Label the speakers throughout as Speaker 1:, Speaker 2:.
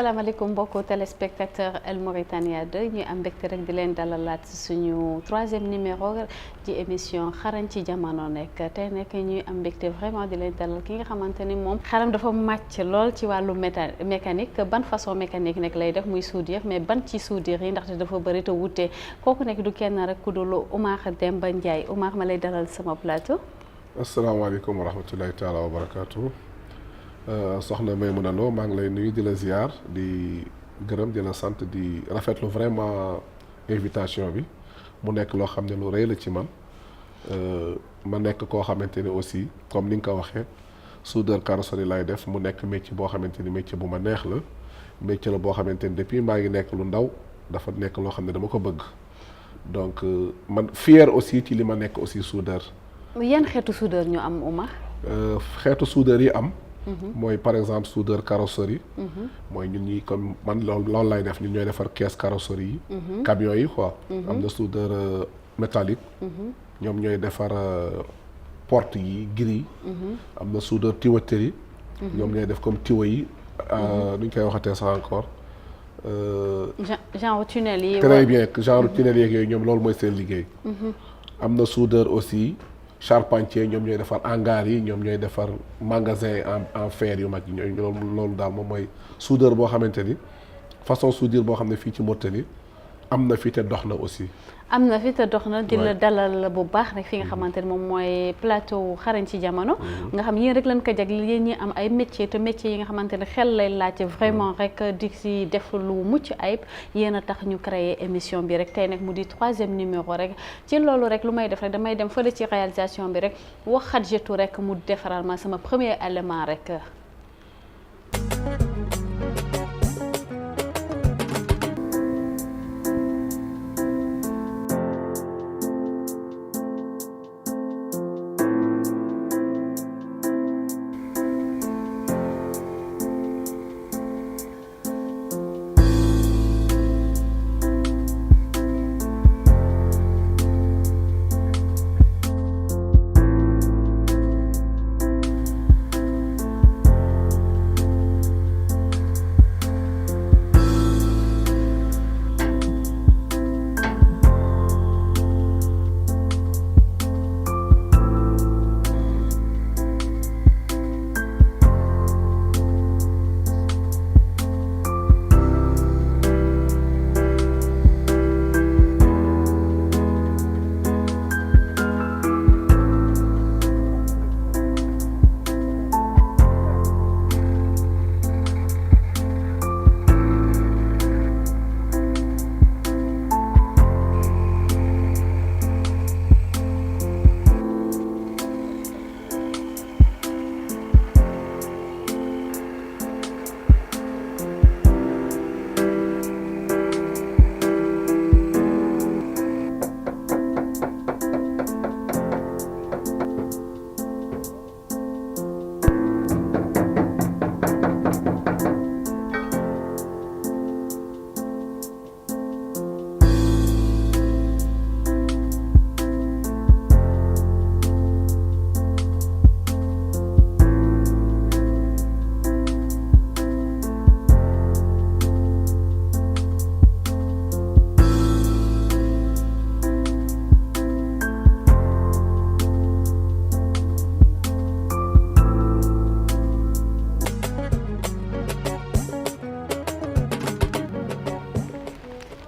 Speaker 1: asalaamaaleykum mbokku téléspectateur El Mauritania 2 ñuy am mbégte rek di leen dalalaat suñu 3e numéro ci émission xarañ ci jamono nekk tey nekk ñuy am mbégte vraiment di leen dalal ki nga xamante ni moom xaram dafa màcc lool ci wàllu mécanique ban façon mécanique nekk lay def muy soudure mais ban ci soudure yi ndaxte dafa bëri te wute kooku nekk du kenn rek ku dul Oumar Demba Ndiaye Oumar ma lay dalal sama plateau.
Speaker 2: asalaamaaleykum wa rahmatulahi taala wa barakaatu. soxna Maimouna Lo maa ngi lay nuyu di la ziar di gërëm di la sant di rafetlu vraiment invitation bi mu nekk loo xam ne lu rëy la ci man ma nekk koo xamante ni aussi comme ni nga ko waxee soudeur carrosserie lay def mu nekk métier boo xamante ni métier bu ma neex la métier la boo xamante ni depuis maa ngi nekk lu ndaw dafa nekk loo xam ne dama ko bëgg donc man fier aussi ci li ma nekk aussi soudeur.
Speaker 1: yan xeetu soudeur ñu am Oumar.
Speaker 2: xeetu soudeur yi am. mooy par exemple soudeur carrosserie. mooy ñun ñi comme man loolu lay def ñun ñooy defar caisse carrosserie yi. camions yi quoi. am na soudeur métallique. ñoom ñooy defar porte yi gris. am na soudeur tuyauterie. ñoom ñooy def comme tuyau yi. nu ñu koy waxatee sax encore.
Speaker 1: genre tunnel yi.
Speaker 2: très bien genre tunnel yeeg yooyu ñoom loolu mooy seen liggéey. am na soudeur aussi. charpentier ñoom ñooy defar hangar yi ñoom ñooy defar magasin en fer yu mag yi loolu daal moom mooy soudeur boo xamante ni façon soudure boo xam ne fii ci Mauritanie am na fi te dox na aussi.
Speaker 1: am na fi te dox na di la dalal bu baax rek fi nga xamante ni moom mooy plateau xarañ ci jamono. nga xam yéen rek lañ ko jagleel yéen ñi am ay métier te métier yi nga xamante ne xel lay laajte vraiment rek di si def lu mucc ayib yéen a tax ñu créer émission bi rek tey nag mu di 3e numéro rek ci loolu rek lu may def rek damay dem fële ci réalisation bi rek wax Xadijatu rek mu defaral ma sama premier élément rek.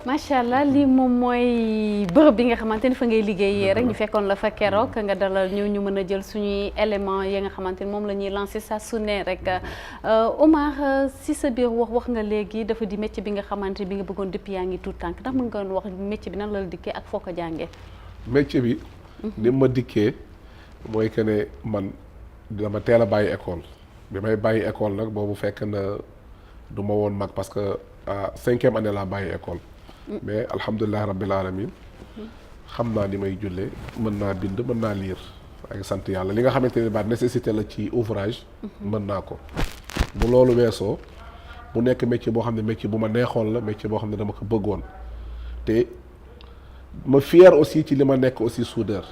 Speaker 1: macha allah lii moom mooy bërëb bi nga xamante ni fa ngay liggéeyee rek ñu fekkoon la fa keroog nga dalal ñu mën a jël suñuy élément yi nga xamante ni moom la ñuy lancer saa su ne rek Oumar si sa biir wax nga léegi dafa di métier bi nga xamante bi nga bëggoon depuis yaa ngi tout tànk ndax mën nga wax métier bi nan la dikkee ak foo ko jàngee.
Speaker 2: métier bi. ni ma dikkee mooy que ne man dama teel a bàyyi école bi may bàyyi école nag boobu fekk na du ma woon mag parce que 5e année laa bàyyi école. mais alhamdulilah rabbil alamin xam naa ni may jullee mën naa bind mën naa lire ak sant yàlla li nga xamante ne baat nécessité la ci ouvrage mën naa ko bu loolu weesoo mu nekk métier boo xam ne métier bu ma neexoon la métier boo xam ne dama ko bëggoon te ma fier aussi ci li ma nekk aussi soudeur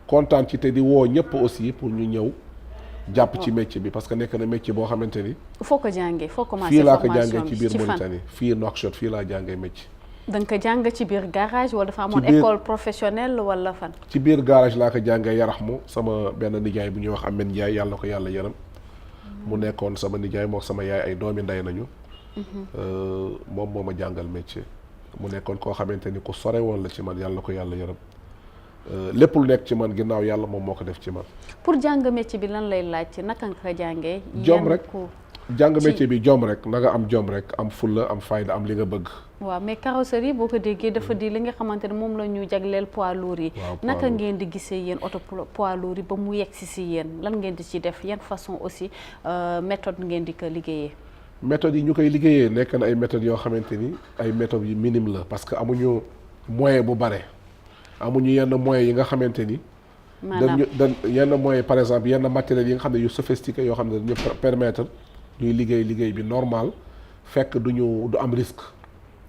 Speaker 2: kontaan ci te di woo ñëpp aussi pour ñu ñëw jàpp ci métier bi parce que nekk na métier boo xamante ni.
Speaker 1: foo ko jàngee foo commencé
Speaker 2: fii laa ko
Speaker 1: formation
Speaker 2: jàngee ci biir Mauritanie fii Nouakchott fii laa jàngee métier.
Speaker 1: da nga ko jàng ci biir garage wala dafa amoon école professionnelle wala fan.
Speaker 2: ci biir garage laa ko jàngee yarax mu sama benn nijaay bu ñuy wax Amène Ndiaye yàlla ko yàlla yaram. mu nekkoon sama nijaay moo sama yaay ay doomi ndey nañu. moom moo ma jàngal métier. mu nekkoon koo xamante ni ku sore woon la ci man yàlla ko yàlla yaram. lépp lu nekk ci man ginnaaw yàlla moom moo ko def ci man.
Speaker 1: pour jàng métier bi lan lay laaj naka nga ko jàngee.
Speaker 2: jom rek jàng métier bi jom rek na nga am jom rek am fulla am fayda am li nga bëgg.
Speaker 1: waaw mais carrosserie boo ko déggee dafa di li nga xamante ne moom la ñu jagleel poids lourds yi. naka ngeen di gisee yéen oto poids lourds yi ba mu yegg si yéen lan ngeen di ci def yan façon aussi méthode ngeen di ko liggéeyee.
Speaker 2: méthodes yi ñu koy liggéeyee nekk na ay méthodes yoo xamante ni ay méthodes yu minime la parce que amuñu moyen bu bare. amuñu yenn moyens yi nga xamante ni. dañ yenn moyens par exemple yenn matériels yi nga xam ne yu sophistiqué yoo xam ne dañu permettre ñuy liggéey bi normal fekk du am risque.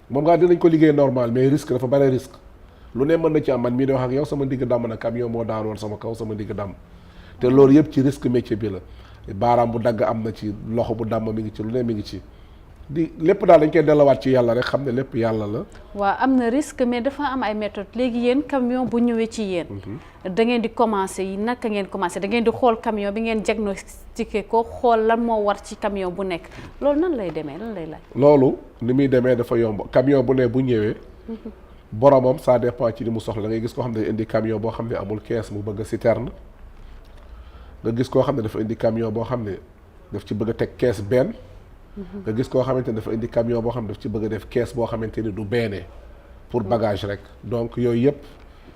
Speaker 2: moom ngaa dinañ ko liggéey normal mais risque dafa bare risque lu ne mën na ci am man mii di wax ak yow sama ndigg damm na camion moo daanoon sama kaw sama ndigg damm te loolu yëpp ci risque métier bi la baaraam bu dagg am na ci loxo bu damm mi ngi ci lu ne mi ngi ci. di lépp daal dañ koy delluwaat ci yàlla rek xam ne lépp yàlla la. waaw
Speaker 1: am na risque mais dafa am ay méthode léegi yéen camion bu ñëwee ci yéen. da ngeen di commencé yi naka ngeen commencé da ngeen di xool camion bi ngeen diagnostiqué ko xool lan moo war ci camion bu nekk loolu nan lay demee lan lay laaj.
Speaker 2: loolu ni muy demee dafa yomb camion bu ne bu ñëwee. boromam ça dépend ci li mu soxla da ngay gis koo xam ne indi camion boo xam ne amul kees mu bëgg citerne nga gis koo xam ne dafa indi camion boo xam ne daf ci bëgg a teg kees benn. nga gis koo xamante ni dafa indi camion boo xam ne daf ci bëgg a def kees boo xamante ni du beene pour bagage rek donc yooyu yëpp.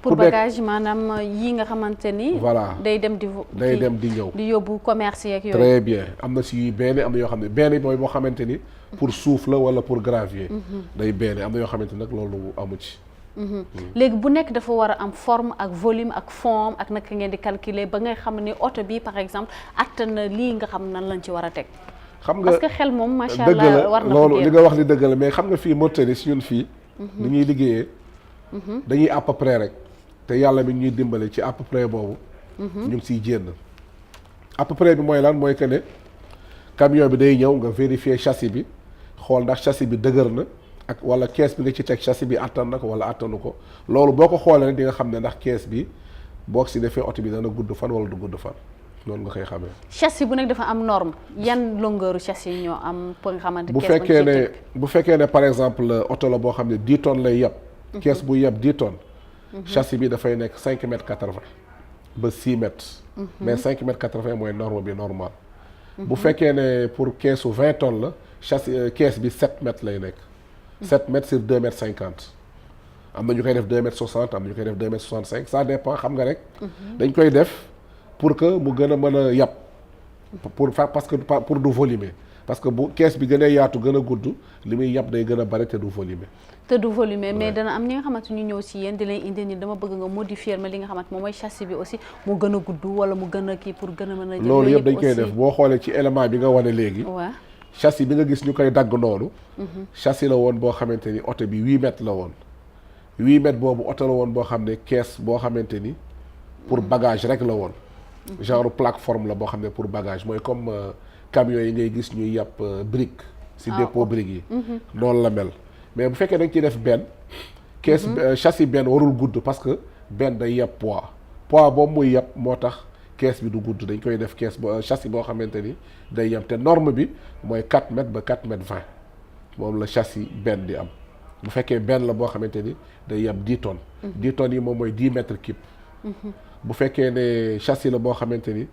Speaker 1: pour bagage maanaam yi nga xamante ni.
Speaker 2: voilà
Speaker 1: day dem di
Speaker 2: ñëw.
Speaker 1: di yóbbu commerce yeeg yooyu.
Speaker 2: très bien am na si yuy beene am na yoo xam ne beene mooy boo xamante ni. pour suuf la wala pour gravier. day beene am na yoo xamante nag loolu amu ci.
Speaker 1: léegi bu nekk dafa war a am forme ak volume ak forme ak naka ngeen di calculer ba ngay xam ni oto bi par exemple attan na lii nga xam nan lañ ci war a teg.
Speaker 2: xam nga
Speaker 1: parce que xel moom macha allah war na ko
Speaker 2: loolu li nga wax li dëgg la mais xam nga fii Mauritanie si ñun fii. ni ñuy liggéeyee. dañuy à peu près rek. te yàlla mi ñuy dimbale ci à peu près boobu. ñu ngi siy jéem à peu près bi mooy lan mooy que ne camion bi day ñëw nga vérifier châssis bi xool ndax châssis bi dëgër na ak wala kees bi nga ci teg châssis bi attan na ko wala attanu ko loolu boo ko xoolee di nga xam ne ndax kees bi boo si defee oto bi dana gudd fan wala du gudd fan. noonu nga koy xamee. châssis
Speaker 1: bu nekk dafa am norme yan longueur châssis ñoo am pour nga xamante
Speaker 2: bu fekkee ne par exemple oto la boo xam ne 10 tonnes lay yeb. kees bu yeb 10 tonnes. châssis bi dafay nekk 5 mètres 80 ba 6 mètres. mais 5 mètres 80 mooy norme bi normal. bu fekkee ne pour keesu 20 tonnes la châssis kees bi 7 mètres lay nekk. 7 mètres sur 2 mètres 50. am na ñu koy def 2 mètres 60 am na ñu koy def 2 mètres 65 ça dépend xam nga rek. dañ koy def. pour que mu gën a mën a yàpp parce que pour du volumer parce que bu kees bi gën a yaatu gën a gudd li muy yàpp day gën a bari te du volumer.
Speaker 1: mais dana am ñi nga xamante ñu ñëw si yéen di leen indi ni dama bëgg nga modifier ma li nga xamante moom mooy châssis bi aussi mu gën a gudd wala mu gën a kii pour gën a mën a.
Speaker 2: loolu yëpp dañ koy def boo xoolee ci élément bi nga wane léegi.
Speaker 1: waaw
Speaker 2: châssis bi nga gis ñu koy dagg noonu. châssis la woon boo xamante ni oto bi 8 mètres la woon 8 mètres boobu oto la woon boo xam ne kees boo xamante ni pour bagage rek la woon. genre plateforme la boo xam ne pour bagage mooy comme camion yi ngay gis ñuy yàpp brique si dépôt brique yi noonu la mel mais bu fekkee da nga ciy def benn kees châssis benn warul gudd parce que benn day yàpp poids boobu muy yàpp moo tax kees bi du gudd dañ koy def kees ba châssis boo xamante ni day yàpp te norme bi mooy 4 mètres ba 4 mètres 20 moom la châssis benn di am bu fekkee benn la boo xamante ni day yàpp 10 tonnes 10 tonnes yi moom mooy 10 mètres cube bu fekkee ne châssis la boo xamante ni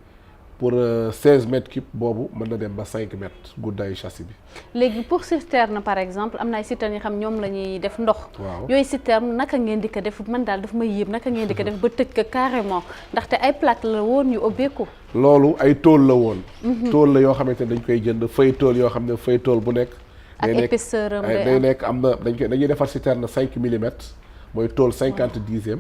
Speaker 2: pour 16 mètres cube boobu mën na dem ba 5 mètres guddaayu châssis bi.
Speaker 1: léegi pour citerne par exemple am na ay citernes yi xam ñoom la ñuy def ndox.
Speaker 2: waaw
Speaker 1: yooyu citerne naka ngeen di ko def man daal daf may yéem naka ngeen di ko def ba tëj ko carrément ndaxte ay plaque la woon yu ubbeeku.
Speaker 2: loolu ay tôle la woon. tôle la yoo xamante ni dañ koy jënd feuille tôle yoo xam ne feuille tôle bu nekk.
Speaker 1: ak épaisseur am
Speaker 2: day nekk am na dañuy defar citerne 5 millimètres mooy tôle 50/10.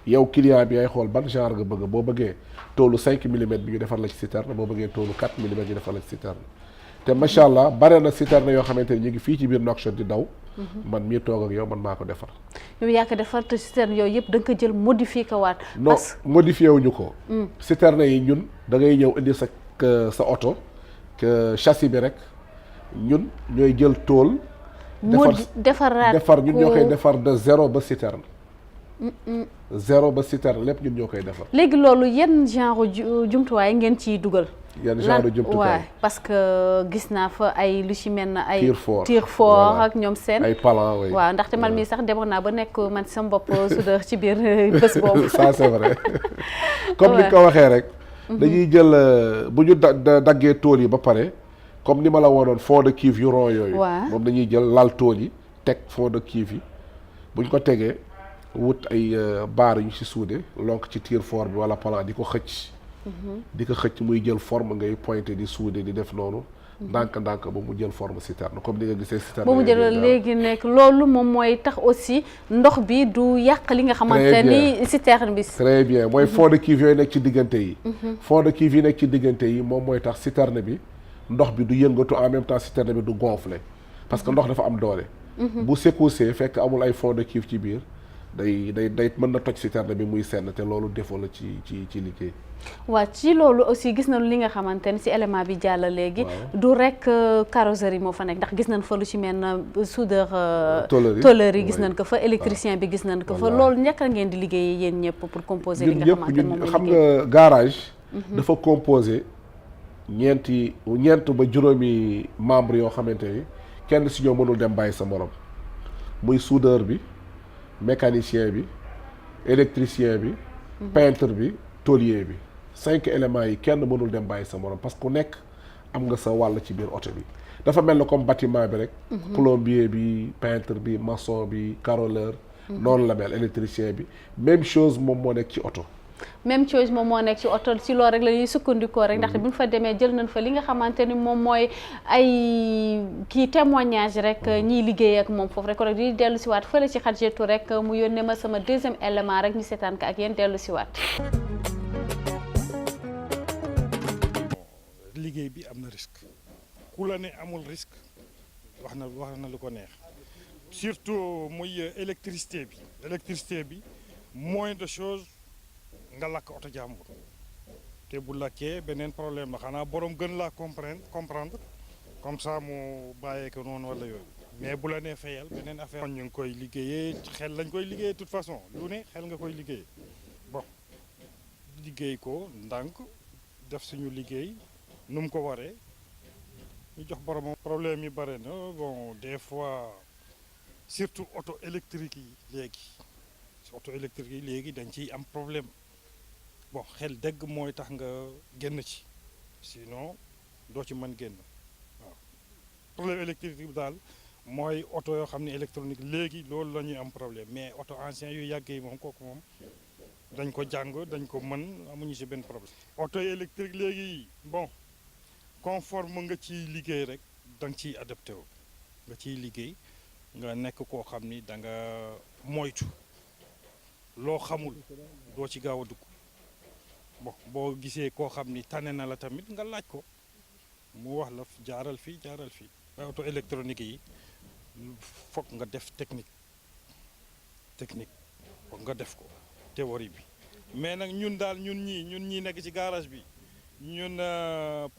Speaker 2: yow client bi ay xool ban genre nga bëgg boo bëggee toolu 5 millimètres bi ñu defar la ci citerne boo bëggee toolu 4 millimètres ñu defar la ci citerne te macha allah bare na citerne yoo xamante ni ñu ngi fii ci biir Nouakchott di daw man mii toog ak yow man maa ko defar.
Speaker 1: yow yaa ko defar te citerne yooyu yëpp da nga ko jël modifié ko waat.
Speaker 2: non modifié wuñu ko. citerne yi ñun da ngay ñëw indi sa oto châssis bi rek ñun ñooy jël tôle. defar ñun ñoo koy defar de zéro ba citerne. zéro ba citerne lépp ñun ñoo koy defar.
Speaker 1: léegi loolu yenn genre jumtuwaay ngeen ciy dugal.
Speaker 2: yenn genre jumtuwaay
Speaker 1: parce que gis naa fa ay lu ci mel na ay.
Speaker 2: tire
Speaker 1: fort ak ñoom seen.
Speaker 2: ay palan oui.
Speaker 1: waaw ndaxte man mii sax demoon naa ba nekk man sama bopp soudeur ci biir bés boobu.
Speaker 2: ça c'est vrai comme ni ko waxee rek. dañuy jël bu ñu daggee tôle yi ba pare comme ni ma la woonoon fond de cuve yu rond yooyu. moom dañuy jël lal tôle yi teg fond de cuve yi bu ñu ko tegee. wut ay baar yu ci suude lonk ci tire fort bi wala palan di ko xëcc. di ko xëcc muy jël forme ngay pointé di suude di def noonu. ndànk-ndànk ba mu jël forme citerne comme ni nga gisee citerne.
Speaker 1: ba mu jël léegi nekk loolu moom mooy tax aussi ndox bi du yàq li nga xamante ni citerne bi.
Speaker 2: très bien mooy fond de cuve yooyu nekk ci diggante yi. fond de cuve yi nekk ci diggante yi moom mooy tax citerne bi ndox bi du yëngatu en même temps citerne bi du gonfler parce que ndox dafa am doole. bu secoussé fekk amul ay fond de cuve ci biir. day mën na toj citerne bi muy senn te loolu défaut la ci liggéey.
Speaker 1: waaw ci loolu aussi gis nañu li nga xamante ne ci élément bi jàll léegi. du rek carrosserie moo fa nekk ndax gis nañ fa lu ci mel na soudeur. tôlerie gis nañ ko fa électricien bi gis nañ ko fa loolu njëkk a ngeen di liggéey yéen ñëpp pour composer li nga xamante ne moom la
Speaker 2: xam nga garage. dafa composé ñeent ba juróomi membre yoo xamante ni kenn ci ñoo mënul dem bàyyi sa morom muy soudeur bi. mécanicien bi électricien bi peintre bi tôlier bi 5 éléments yi kenn mënul dem bàyyi sa morom parce que ku nekk am nga sa wàll ci biir oto bi dafa mel na comme bâtiment bi rek plombier bi peintre bi maçon bi carreleur noonu la mel électricien bi même chose moom moo nekk ci oto
Speaker 1: même chose moom moo nekk ci oto ci loolu rek la ñuy sukkandikoo rek ndaxte bu ñu fa demee jël nañ fa li nga xamante ni moom mooy ay kii témoignage rek ñiy liggéey ak moom foofu rek ko rek di dellu si waat fële ci xadjetu rek mu yónnee ma sama deuxième élément rek ñu seetaan ko ak yéen dellu si waat.
Speaker 3: liggéey bi am na risque ku la ne amul risque wax na lu ko neex surtout muy électricité bi moins de choses. nga lakk oto jàmbur te bu lakkee beneen problème la xanaa borom gën laa comprendre comme ça mu bàyyee ko noonu wala yooyu mais bu la nee fayal beneen affaire. ñu ngi koy liggéeyee xel lañ koy liggéeyee de toute façon lu ne xel nga koy liggéeyee bon liggéey ko ndànk def suñu liggéey nu mu ko waree ñu jox boromam. problème yi bare na bon des fois surtout auto électrique yi léegi dañ ciy am problème. bon xel dëgg mooy tax nga génn ci sinon doo ci mën génn waaw problème électrique bi daal mooy oto yoo xam ne électronique léegi loolu la ñuy am problème mais oto ancien yu yàgg yi moom kooku moom dañ ko jàng dañ ko mën amuñu ci benn problème. oto électrique léegi bon conforme nga ciy liggéey rek da nga ciy adapté wu nga ciy liggéey nga nekk koo xam ni da nga moytu loo xamul doo ci gaaw a dugg. bon boo gisee koo xam ni tane na la tamit nga laaj ko mu wax la jaaral fii auto électronique yi foog nga def technique foog nga def ko théorie bi mais nag ñun ñi nekk ci garage bi ñun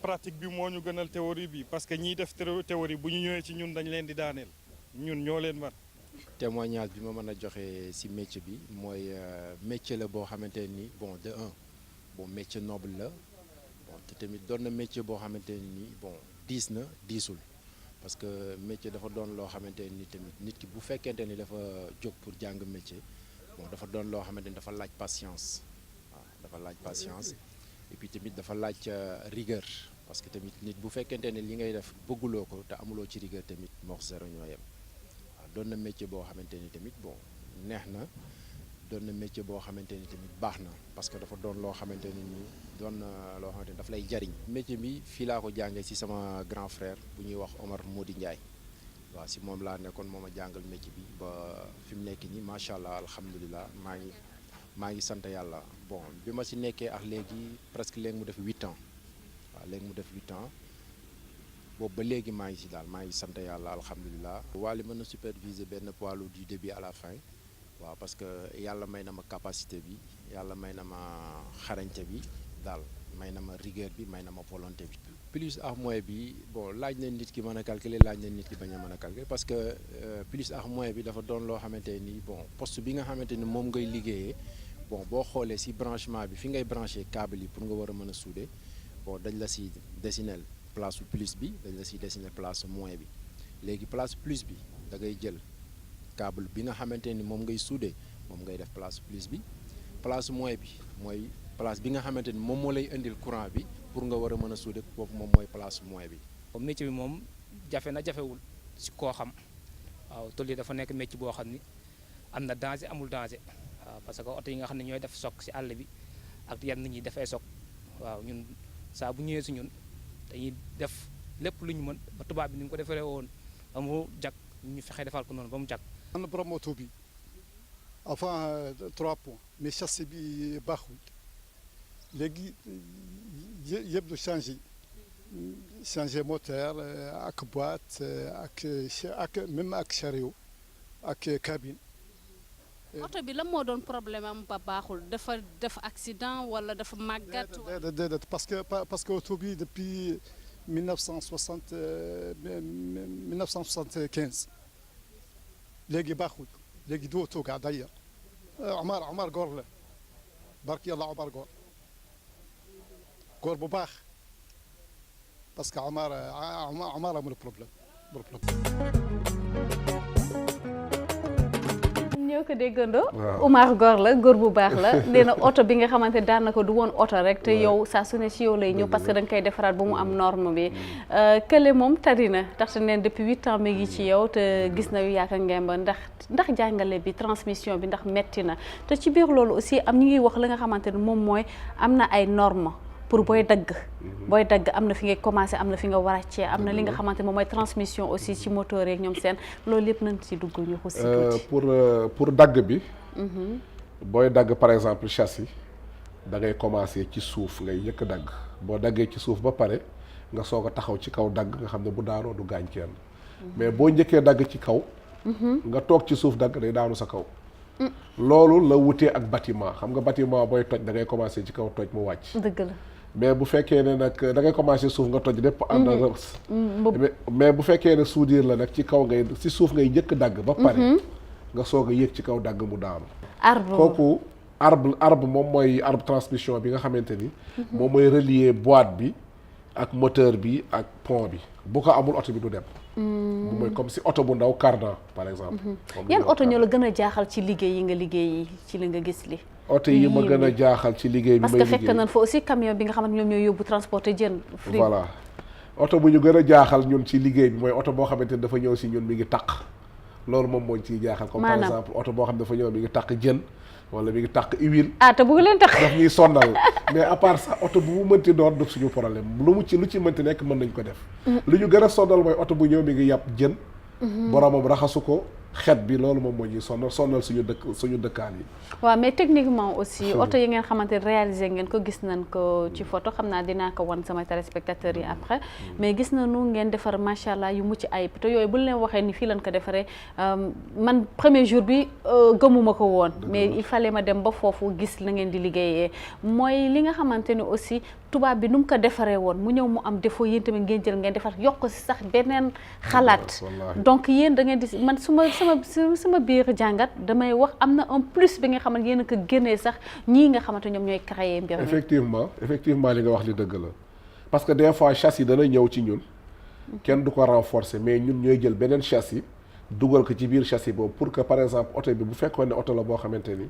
Speaker 3: pratique bi moo ñu gënal théorie bi parce que ñiy def théorie bu ñu ñëwee ci ñun dañ leen di daaneel ñun ñoo leen man
Speaker 4: témoignage bi ma mën a joxe ci métier bi mooy métier la boo xamante ni bon de un bon métier noble la bon te tamit doon na métier boo xamante ni bon diisul parce que métier dafa doon loo xamante ni tamit nit ki bu fekkente ni dafa jóg pour jàng métier bon dafa doon loo xamante ni dafa laaj patience waaw dafa laaj patience et puis tamit dafa laaj rigueur parce que tamit nit bu fekkente ne li ngay def bëgguloo ko te amuloo ci rigueur tamit moo zéro ñoo yem waaw doon na métier boo xamante ni tamit bon neex na doon na métier boo xamante ni tamit baax na parce que dafa doon loo xamante ni nii doon na loo xamante ni daf lay jariñ métier bi fii laa ko jàngee ci sama grand frère bu ñuy wax Omar Mody Ndiaye waaw ci moom laa nekkoon moo ma jàngal métier bi ba fi mu nekk nii macha allah alhamdulilah maa ngi sant yàlla bon bi ma ci nekkee ak léegi presque léegi mu def 8 ans waaw léegi mu def 8 ans boobu ba léegi maa ngi si daal maa ngi sant yàlla alhamdulilah. Wally mën na superviser benn poids lourd du début à la fin waaw parce que yàlla may na ma capacité bi yàlla may na ma xarañte bi daal may na ma rigueur bi may na ma volonté bi. plus ak moins bi bon laaj na nit ki mën a calculer laaj na nit ki bañ a mën a calculer parce que plus ak moins bi dafa doon loo xamante ni bon poste bi nga xamante ni moom ngay liggéeyee bon boo xoolee si branchement bi fi ngay branché câble yi pour nga war a mën a souder bon dañ la si dessiner place plus bi dañ la si dessiner place moins bi léegi place plus bi da ngay jël câble bi nga xamante ni moom ngay souder moom ngay def place plus bi place moins bi mooy place bi nga xamante ni moom moo lay indil courant bi pour nga war a mën a souder boobu moom mooy place moins bi.
Speaker 5: métier bi moom jafe na jafewul si koo xam waaw tool yi dafa nekk métier boo xam ni am na danger amul danger waaw parce que oto yi nga xam ne ñooy def soog si àll bi ak yenn nit ñi dafay soog waaw ñun saa bu ñëwee si ñun dañuy def lépp lu ñu mën ba tubaab bi ni ñu ko defaree woon ba mu jag ñu fexe defal ko noonu ba mu jag.
Speaker 6: am na borom oto bi avant 3 points mais châssis bi baaxul léegi yëpp du changé moteur ak boîte ak même ak chariot ak cabine.
Speaker 1: oto bi lan moo doon problème am ba baaxul dafa def accident wala dafa màggat.
Speaker 6: déedéet parce que oto bi depuis 1975 léegi baaxul léegi du oto gaa d'ailleurs Omar góor la barki yàlla Omar góor bu baax parce que Omar amul problème.
Speaker 1: ñoo ko déggandoo. Oumar góor la góor bu baax la nee na oto bi nga xamante daan na ko du woon oto rek te yow saa su ne ci yow lay ñëw parce que da nga koy defaraat ba mu am norme bi. kële moom tari na ndaxte neen depuis 8 ans mi ngi ci yow te gis na yu yaaka ngemba ndax jàngale bi transmission bi ndax metti na te ci biir loolu aussi am ñu ngi wax la nga xamante ne moom mooy am na ay normes. pour booy dagg am na fi ngay commencé am na fi nga war a cee am na li nga xamante moom mooy transmission aussi ci moteur yeeg ñoom seen loolu lépp nañ ci dugg ñu xusi tuuti
Speaker 2: pour dagg bi booy dagg par exemple châssis da ngay commencé ci suuf ngay njëkk dagg boo daggee ci suuf ba pare nga soog a taxaw ci kaw dagg nga xam ne bu daanoo du gaañ kenn mais boo njëkkee dagg ci kaw nga toog ci suuf dagg day daanu sa kaw loolu la wutee ak bâtiment xam nga bâtiment booy toj da ngay commencé ci kaw toj mu wàcc
Speaker 1: dëgg la
Speaker 2: mais bu fekkee ne nag da ngay commencé suuf nga toj lépp ànd mais bu fekkee ne soudure la nag ci kaw ngay ci suuf ngay njëkk dagg ba pare nga soog a yéeg ci kaw dagg mu daanu kooku arbre moom mooy arbre transmission bi nga xamante ni moom mooy relier boîte bi ak moteur bi ak pont bi bu ko amul oto bi du dem bu mooy comme si oto bu ndaw cardan par exemple
Speaker 1: yan oto ñoo la gën a jaaxal ci liggéey yi nga liggéey ci li nga gis li
Speaker 2: oto yi ma gën a jaaxal ci liggéey bi may liggéey
Speaker 1: parce que fekk nañ fa aussi camion bi nga xamante ñoom ñooy yóbbu transporter jën
Speaker 2: voilà oto bu ñu gën a jaaxal ñun ci liggéey bi mooy oto boo xamante ni dafa ñëw si ñun mi ngi taq loolu moom mooy ciy jaaxal comme par exemple oto boo xam ne dafa ñëw mi ngi taq jën wala mi ngi taq huile
Speaker 1: te bëgg leen tax
Speaker 2: daf ñuy sonnal mais à part ça oto bu mu mënti doon du suñu problème lu ci mënti nekk mën nañ ko def lu ñu gën a sonnal mooy oto bu ñëw mi ngi yàpp jën boromam raxasu ko xet bi loolu moom moo ñuy sonnal suñu dëkkaan yi
Speaker 1: waaw mais techniquement aussi oto yi ngeen xamante réalisé ngeen ko gis nañ ko ci photo xam naa dinaa ko wan sama téléspectateurs yi après mais gis nañu ngeen defar macha allah yu mucc ayib te yooyu bu leen waxee ni fii lañ ko defaree man premier jour bi gëmuma ko woon mais il fallait ma dem ba foofu gis la ngeen di liggéeyee mooy li nga xamante ni aussi tubaab bi nu mu ko defaree woon mu ñëw mu am défaut yéen tamit ngeen jël ngeen defar yokk si sax beneen xalaat donc yéen da ngeen di man sama biir jàngat damay wax am na un plus bi nga xamante yéen a ko génnee sax ñii nga xamante ñoom ñooy créer mbir mi
Speaker 2: effectivement li nga wax li dëgg la parce que des fois châssis dana ñëw ci ñun kenn du ko renforcer mais ñun ñooy jël beneen châssis dugal ko ci biir châssis boobu pour que par exemple oto bi bu fekkoon ne oto la boo xamante ni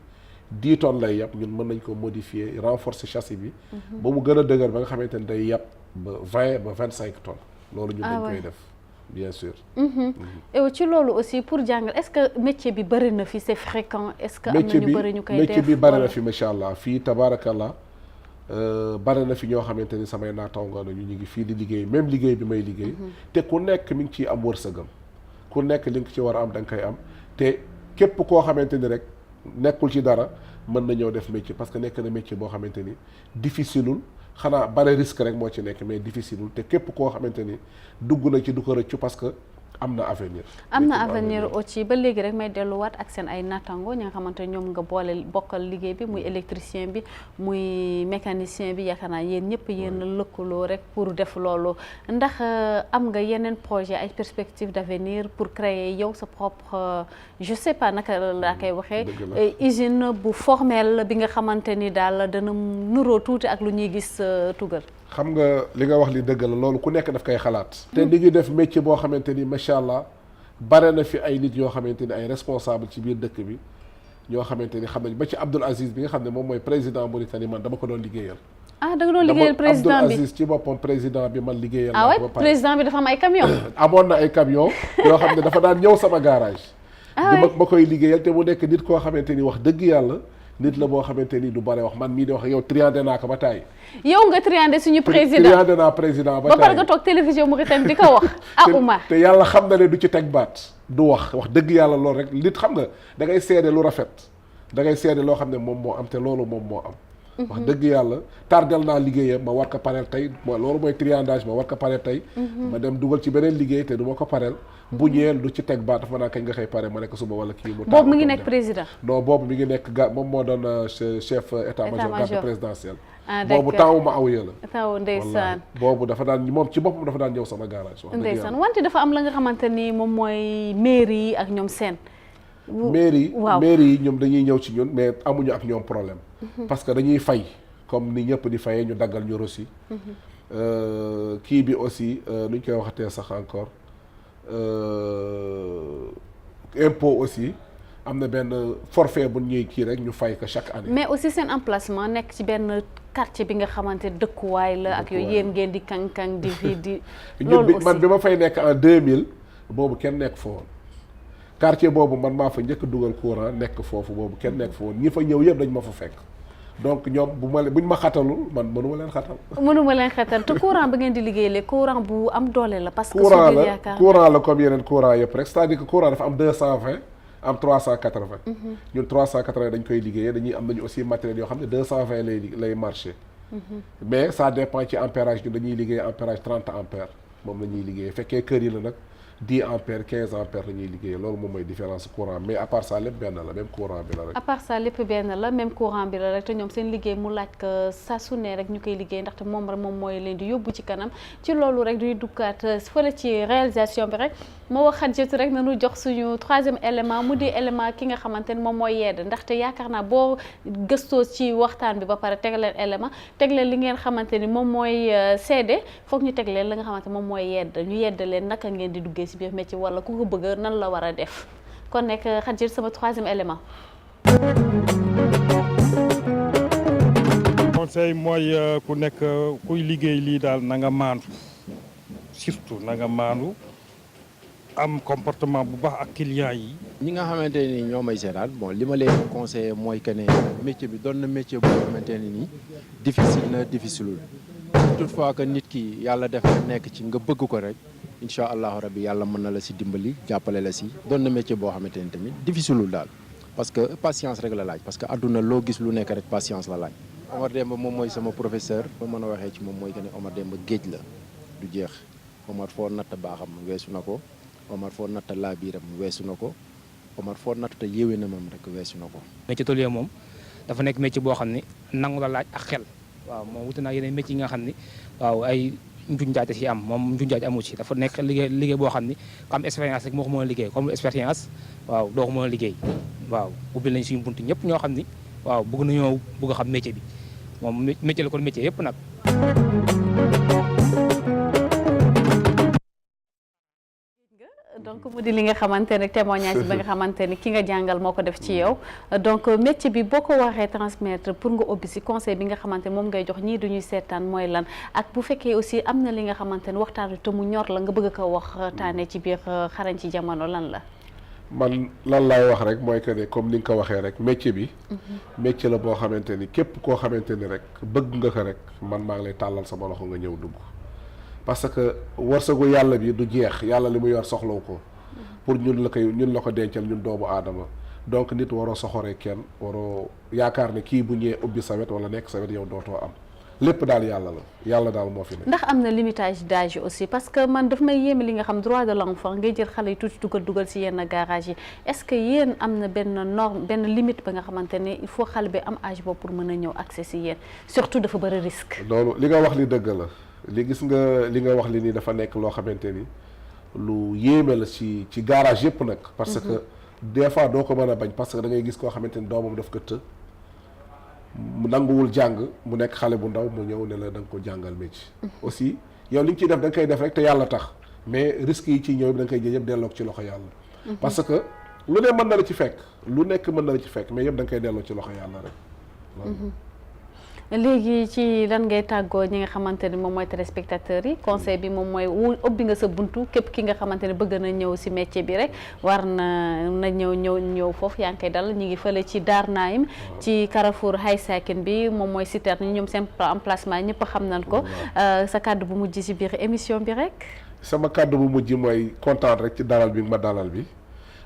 Speaker 2: 10 tonnes lay yàpp ñun mën nañ ko modifier renforcer châssis bi ba mu gën a dëgër ba nga xamante ni day yàpp ba 20 ba 25 tonnes loolu ñun dañ koy def bien sûr
Speaker 1: et ci loolu aussi pour jàngal est-ce que métier bi bëri na fi c'est fréquent est-ce que am na ñu bëri ñu koy def
Speaker 2: métier bi bëri na fi macha allah fii tabaarakallah bëri na fi ñoo xamante ni samay naataango nañu ñu ngi fii di liggéey même liggéey bi may liggéey te ku nekk mi ngi ciy am wërsëgam ku nekk li nga ci war a am da nga koy am te képp koo xamante ni rek nekkul ci dara mën na ñëw def métier parce que nekk na métier boo xamante ni difficileul xanaa bare risque rek moo ci nekk mais difficile te képp koo xamante ni dugg na ci du ko rëccu parce que am na avenir.
Speaker 1: am na avenir aussi ba léegi rek may delluwaat ak seen ay nattango ñi nga xamante ne ñoom nga bokkal liggéey bi muy électricien bi muy mécanicien bi yaakaar naa yéen ñëpp yéen lëkkaloo rek pour def loolu ndax am nga yeneen projet ay perspectives d'avenir pour créer yow sa propre je sais pas naka laa koy waxee usine bu formelle bi nga xamante ni daal dana nuroo tuuti ak lu ñuy gis tugal.
Speaker 2: xam nga li nga wax li dëgg la loolu ku nekk daf koy xalaat. te di ngi def métier boo xamante ni macha allah bare na fi ay nit yoo xamante ni ay responsable ci biir dëkk bi ñoo xamante ni xam nañ ba ci Abdoul Aziz bi nga xam ne moom mooy président Mauritanie man dama ko doon liggéeyal.
Speaker 1: ah da nga doon liggéeyal président bi
Speaker 2: Abdoul Aziz ci boppam président bi man liggéeyal.
Speaker 1: ah oui président bi dafa am ay camion
Speaker 2: amoon na ay camion yoo xam ne dafa daan ñëw sama garage.
Speaker 1: ah
Speaker 2: di ma koy liggéeyal te mu nekk nit koo xamante ni wax dëgg yàlla. nit la boo xamante ni du bare wax man mii di wax yow triandé naa ko ba taay.
Speaker 1: yow nga triandé suñu président
Speaker 2: triandé naa président ba taay
Speaker 1: ba pare nga toog télévision Mauritanie di ko wax. ah Oumar
Speaker 2: te yàlla xam na ne du ci teg baat du wax dëgg yàlla loolu rek nit xam nga da ngay seede lu rafet da ngay seede loo xam ne moom moo am te loolu moom moo am. wax dëgg yàlla tardel naa liggéeyam ma war ko pareel tey loolu mooy triandage ma war ko pareel tey. ma dem dugal ci beneen liggéey te du ma ko pareel. bu ñëwee du ci teg baat dafa naa kañ nga xëy pare ma nekk suba wala kii mu.
Speaker 1: boobu mi ngi nekk président.
Speaker 2: non boobu mi ngi nekk moom moo doon chef état major garde présidentielle.
Speaker 1: ah d'accord
Speaker 2: boobu temps wu ma awuye la.
Speaker 1: taw ndeysaan
Speaker 2: boobu dafa daan moom ci boppam dafa daan ñëw sama garage. wax dëgg yàlla
Speaker 1: ndeysaan wante dafa am la nga xamante ni moom mooy mairie yi ak ñoom seen.
Speaker 2: mairie yi ñoom dañuy ñëw ci ñun mais amuñu ak ñoom problème. parce que dañuy fay comme ni ñëpp di fayee ñu daggal ñu rosi. kii bi aussi nuñ koy waxatee sax encore. impôt aussi am na benn forfait bu ñuy kii rek ñu fay ko chaque année.
Speaker 1: mais aussi seen emplacement nekk ci benn quartier bi nga xamante dëkkuwaay la ak yooyu yéen ngeen di kang-kang di fii di. loolu aussi
Speaker 2: man bi ma fay nekk en 2000 boobu kenn nekk fa woon quartier boobu man maa fa njëkk dugal courant nekk foofu boobu kenn nekk fa woon ñi fa ñëw yëpp dañ ma fa fekk. donc ñoom buñ ma xatalul man mënuma leen xatal.
Speaker 1: mënuma leen xatal te courant ba ngeen di liggéeyee courant bu am doole la. parce que
Speaker 2: courant la comme yeneen courant yëpp rek c'est-à-dire que courant dafa am 220 am 380. ñun 380 dañ koy liggéeyee dañuy am nañu aussi matériel yoo xam ne 220 lay marché. mais ça dépend ci ampérage ñun dañuy liggéey ampérage 30 ampères moom la ñuy liggéeyee fekkee kër yi la nag 10 ampères 15 ampères la ñuy liggéeyee loolu moom mooy différence courant mais à part ça lépp benn la même courant bi la rek.
Speaker 1: à part ça lépp benn la même courant bi la rek te ñoom seen liggéey mu laaj ko saa su ne rek ñu koy liggéey ndaxte moom mooy leen di yóbbu ci kanam ci loolu rek duy dukkaat fële ci réalisation bi rek moo wax Khadijatou rek nañu jox suñu troisième élément mu di élément ki nga xamante ne moom mooy yedd ndaxte yaakaar naa boo gëstoo ci waxtaan bi ba pare teg leen élément teg leen li ngeen xamante ni moom mooy seede foog ñu teg leen la nga xamante moom mooy yedd ñu yedd leen naka ngeen di duggee ci biir métier wala ku ko bëgg nan la war a def kon nekk Khadijatou sama troisième élément.
Speaker 3: conseil mooy ku nekk kuy liggéey lii daal na nga maandu surtout na nga maandu am comportement bu baax ak clients yi.
Speaker 4: ñi nga xamante ni ñoo may seetaan bon li ma leen conseillé mooy que ne métier bi doon na métier boo xamante ne nii difficile na difficileul toutefois que nit ki yàlla def nekk ci nga bëgg ko rek incha allahu rabbi yàlla mën na la si dimbali jàppale la si doon na métier boo xamante ni tamit difficileul daal parce que patience rek la laaj parce que adduna loo gis lu nekk rek patience la laaj. Omar Demba moom mooy sama professeur ba mën a waxee ci moom mooy que ne Omar Demba géej la du jeex Omar foo natt baaxam weesu na ko. Omar foo natta laa biiram weesu na ko Omar foo natta yéwé na moom rek weesu na ko.
Speaker 5: métier tôlier moom dafa nekk métier boo xam ne nangu la laaj ak xel waaw moom wuute naa yeneen métier yi nga xam ni waaw ay njuñ njaate si am moom njuñ njaate amu ci dafa nekk liggéey boo xam ni ku am expérience rek moo ko mën a liggéey comme expérience waaw doo ko mën a liggéey waaw ubbil nañ suñu bunt ñëpp ñoo xam ni waaw bëgg nañoo bëgg a xam métier bi moom métier la kon métier yëpp nag.
Speaker 1: donc mu di li nga xamante ne témoignage bi nga xamante ni ki nga jàngal moo ko def ci yow donc métier bi boo ko waxee transmettre pour nga ubbi si conseil bi nga xamante ne moom ngay jox ñii duñuy seetaan mooy lan ak bu fekkee aussi am na li nga xamante ne waxtaan te mu ñor la nga bëgg ko waxtaanee ci biir xarañ ci jamono lan la.
Speaker 2: man lan laay wax rek mooy que ne comme ni nga ko waxee rek métier bi. métier la boo xamante ni képp koo xamante ni rek bëgg nga ko rek man maa ngi lay tàllal sama loxo nga ñëw dugg. parce que wërsëgu yàlla bi du jeex yàlla li mu yor soxlaw ko pour ñun la ko dencal ñun doomu aadama donc nit waroo soxoree kenn waroo yaakaar ne kii bu ñëwee ubbi sa wet wala nekk sa wet yow dootoo am lépp daal yàlla la yàlla daal moo fi nekk.
Speaker 1: ndax am na limitage d'âge aussi parce que man daf may yéeme li nga xam droit de l'enfant ngay jël xale yi tuuti dugal ci yenn garage yi est-ce que yéen am na benn norme benn limite ba nga xamante ne il faut xale bi am âge boobu pour mën a ñëw accès ci yéen surtout dafa bëri risque.
Speaker 2: loolu li nga wax li dëgg la li gis nga li nga wax li nii dafa nekk loo xamante ni lu yéeme la ci garage yëpp nag. parce que des fois doo ko mën a bañ parce que da ngay gis koo xamante ni doomam daf ko të. mu nanguwul jàng mu nekk xale bu ndaw mu ñëw ne la da nga ko jàngal métier. aussi yow li nga ciy def da nga koy def rek te yàlla tax mais risques yi ciy ñëw da nga koy jël yëpp delloo ci loxo yàlla. parce que lu ne mën na la ci fekk lu nekk mën na la ci fekk mais yëpp da nga koy delloo ci loxo yàlla rek.
Speaker 1: léegi ci lan ngay tàggoo ñi nga xamante ni moom mooy téléspectateurs yi conseil bi moom mooy ubbi nga sa buntu képp ki nga xamante ne bëgg na ñëw ci métier bi rek war na ñëw foofu yaa ngi koy dal ñu ngi fële ci Dar Naim ci Carrefour Hay Sakin bi moom mooy citerne ñoom seen emplacement ñëpp xam nañ ko sa kàddu bu mujj ci biir émission bi rek.
Speaker 2: sama kàddu bu mujj mooy kontaan rek ci dalal bi ma dalal bi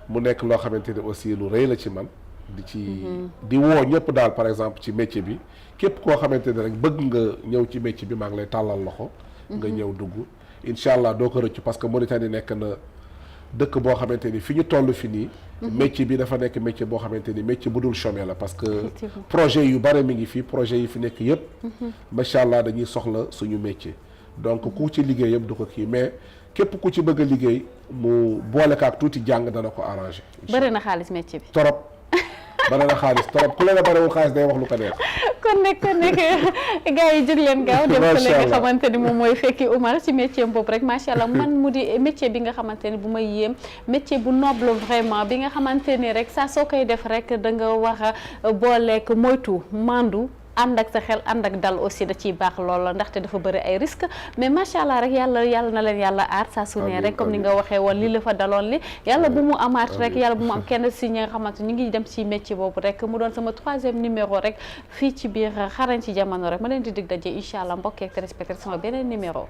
Speaker 2: mu nekk loo xamante ne aussi lu rëy la ci man. di woo ñëpp daal par exemple ci métier bi képp koo xamante ne rek bëgg nga ñëw ci métier bi maa ngi lay tàllal loxo. nga ñëw dugg incha allah doo ko rëccu parce que Mauritanie nekk na dëkk boo xamante ni fi ñu toll fi nii. métier bi dafa nekk métier boo xamante ni métier bu dul chômer la parce que projet yu bare mi ngi fi projet yi fi nekk yëpp. macha allah dañuy soxla suñu métier. donc ku ci liggéey yëpp du ko kii mais képp ku ci bëgg a liggéey mu boole kaak tuuti jàng dana ko arrangé.
Speaker 1: bëri na xaalis métier bi
Speaker 2: torop. bari na xaalis trop ku leen a bariwul xaalis day wax lu ko neex.
Speaker 1: kon nekk gars yi jóg leen gaaw dem fële nga xamante ni moom mooy fekki Oumar ci métier boobu rek macha allah man mu di métier bi nga xamante ni bu may yéem métier bu noble vraiment bi nga xamante ni rek saa soo koy def rek da nga war a booleek moytu mandu ànd ak sa xel ànd ak dal aussi da ciy baax lool ndaxte dafa bëri ay risques mais macha allah rek yàlla na leen yàlla aar saa su ne rek comme ni nga waxee woon li la fa daloon li yàlla bu mu amaat rek yàlla bu mu am kenn si ñi nga xamante ñu ngi dem ci métier boobu rek mu doon sama 3e numéro rek fii ci biir xarañ ci jamono rek ma leen di dig daje incha allah mbokk ak téléspectateur sama beneen numéro.